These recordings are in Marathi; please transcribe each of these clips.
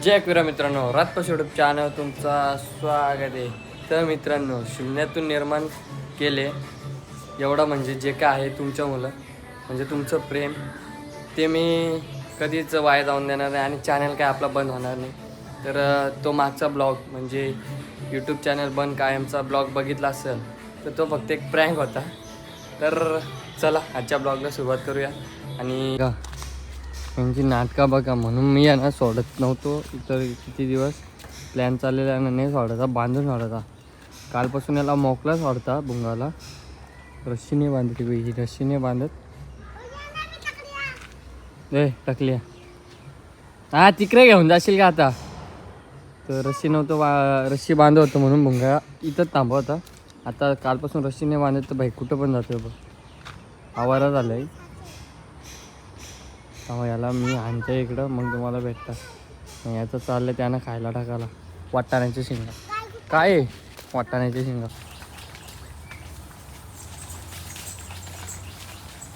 जय क्रीडा मित्रांनो, रातपास यूट्यूब चॅनल तुमचा स्वागत आहे. तर मित्रांनो, शून्यातून निर्माण केले एवढं म्हणजे जे काय आहे तुमच्या मुलं म्हणजे तुमचं प्रेम ते मी कधीच वाया जाऊन देणार नाही आणि चॅनल काय आपला बंद होणार नाही. तर तो मागचा ब्लॉग म्हणजे यूट्यूब चॅनल बंद कायमचा ब्लॉग बघितला असेल तर तो फक्त एक प्रँक होता. तर चला आजच्या ब्लॉगला सुरुवात करूया. आणि त्यांची नाटकं बघा म्हणून मी यांना सोडत नव्हतो. इतर किती दिवस प्लॅन चाललेला आहे नाही सोडायचा, बांधून सोडायचा. कालपासून याला मोकळा सोडता भुंगाला, रस्सीने बांधते बाई, रस्सीने बांधत टाकली. हा तिकडे घेऊन जाशील का आता? तर रस्सी नव्हतं रस्सी बांधत होतं म्हणून भुंगा इथंच थांबा होता. आता कालपासून रस्सीने बांधत तर भाई कुठं पण जातो बघ, आवारा झाला आहे. त्यामुळे याला मी आणते इकडं, मग तुम्हाला भेटतात. याचं चाललं त्यानं खायला टाकायला वाटाण्याच्या शेंगा. काय आहे वाटाण्याच्या शेंगा?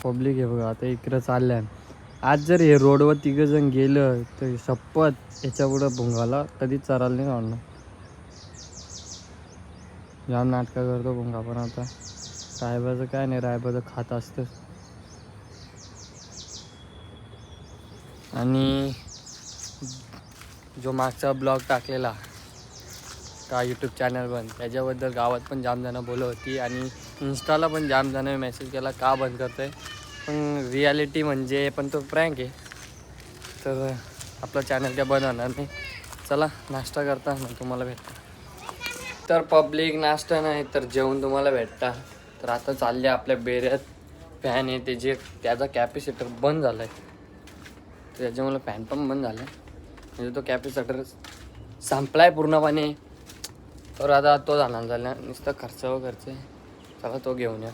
पब्लिक आहे बघा आता इकडं चालल्या. आज जर हे रोडवर तिघं जण गेलं तर शपथ याच्या पुढं भुंगाला कधीच चारायला नाही आणणार. जाम नाटकं करतो भुंगा, पण आता रायबाचं काय नाही, रायबाचं खात असतं. आणि जो मागचा ब्लॉग टाकलेला का यूट्यूब चॅनल बंद, त्याच्याबद्दल गावात पण जाम जणं बोलत होती आणि इंस्टाला पण जाम जणं मेसेज केला का बंद करतोय. पण रियालिटी म्हणजे पण तो प्रँक आहे, तर आपलं चॅनल काय बंद होणार नाही. चला नाश्ता करता मग तुम्हाला भेटता. तर पब्लिक नाश्ता नाही तर जेवण तुम्हाला भेटता. तर आता चालले आपल्या बेऱ्यात फॅन आहे त्याचा कॅपॅसिटर बंद झाला आहे, त्याच्यामुळे फॅन पण बंद झाला आहे. म्हणजे तो कॅपॅसिटर संपला आहे पूर्णपणे. तर आता तो जाणार झाला नुसतं खर्च आहे. चला तो घेऊन या.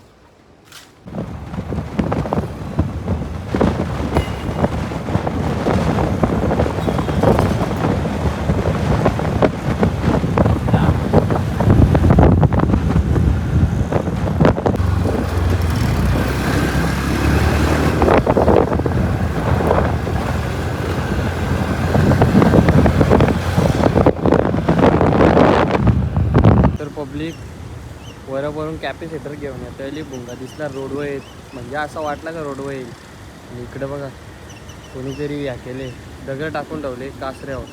पब्लिक वरून कॅपॅसिटर घेऊन येतं. भुंगा दिसला रोडवर येत, म्हणजे असं वाटलं का रोडवर येईल. आणि इकडे बघा कोणीतरी या केले, दगड टाकून ठेवले कासऱ्यावर.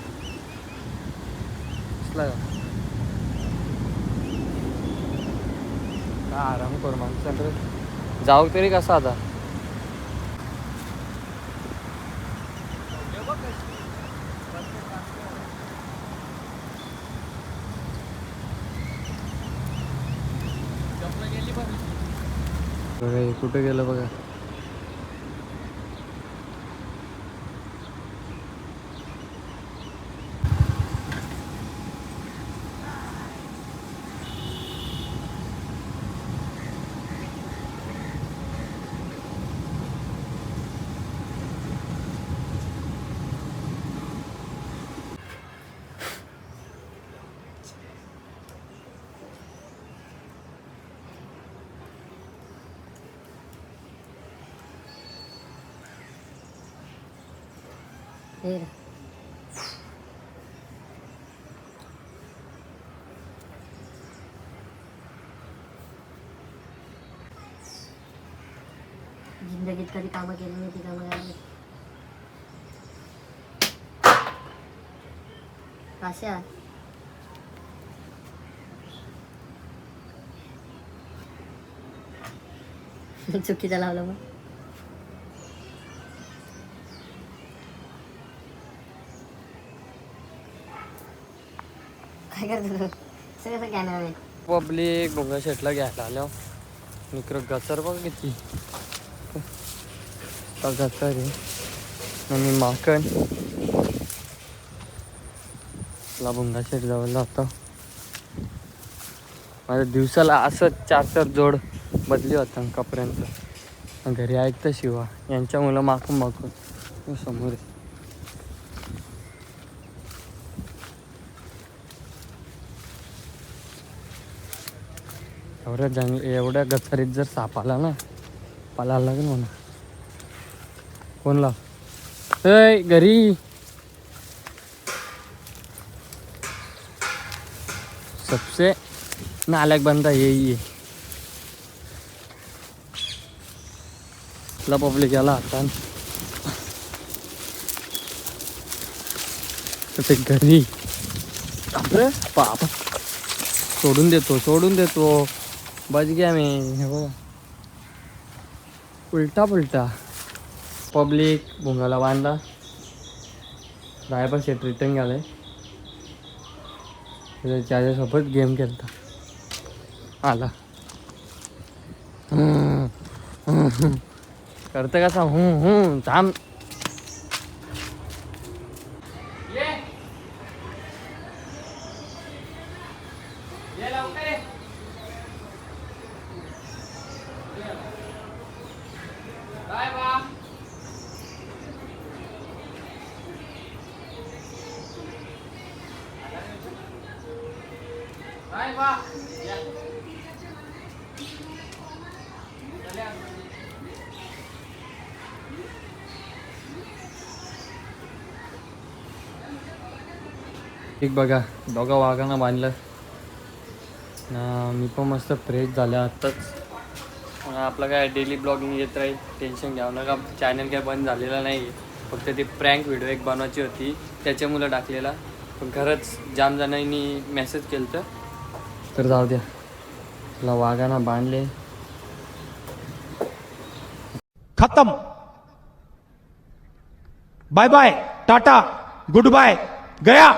दिसला का आराम करू माणसांकडे जाऊ तरी कसा आता. बघा कुठे गेलं बघा. जिंदगीत कधी कामं केली नाही ती कामं लागली. कशा चुकीचं लावलं मग. काय करतो सगळं कॅमेरा आहे. पब्लिक भुंगा शेटला घ्यायला आल्या. मित्र गचर बघ किती गचर आहे. आणि माकण भुंगा शेट जवळ होता. माझ्या दिवसाला असं 4-4 जोड बदली होता कपड्यांचं. घरी ऐकतं शिवा यांच्या मुलं माकून समोर. एवढ्या गचरीत जर साप आला ना, पालायला लागेल म्हणा. कोणला घरी सबसे नालायक बंदा यही आहे. ला पब्लिक याला आता ते घरी अरे बाबा सोडून देतो बच गया मी. हे बघा उलटा पुलटा. पब्लिक भुंगाला बांधला. रायबा शेट रिटर्न गेलाय. त्याच्यासोबत गेम खेळता आला. करतं कसा थांब. एक बघा दोघा वाघांना बांधलं. मी पण मस्त फ्रेश झालं आत्ताच. आपलं काय डेली ब्लॉगिंग येत राहील. टेन्शन घ्यावं नका. चॅनल काय बंद झालेला नाही. फक्त ती प्रँक व्हिडिओ एक बनवायची होती त्याच्यामुळं टाकलेला. पण खरंच जाम जणांनी मेसेज केलं तर जाऊ द्या. तुला वाघांना बांधले. खत्म. Bye bye tata goodbye गया.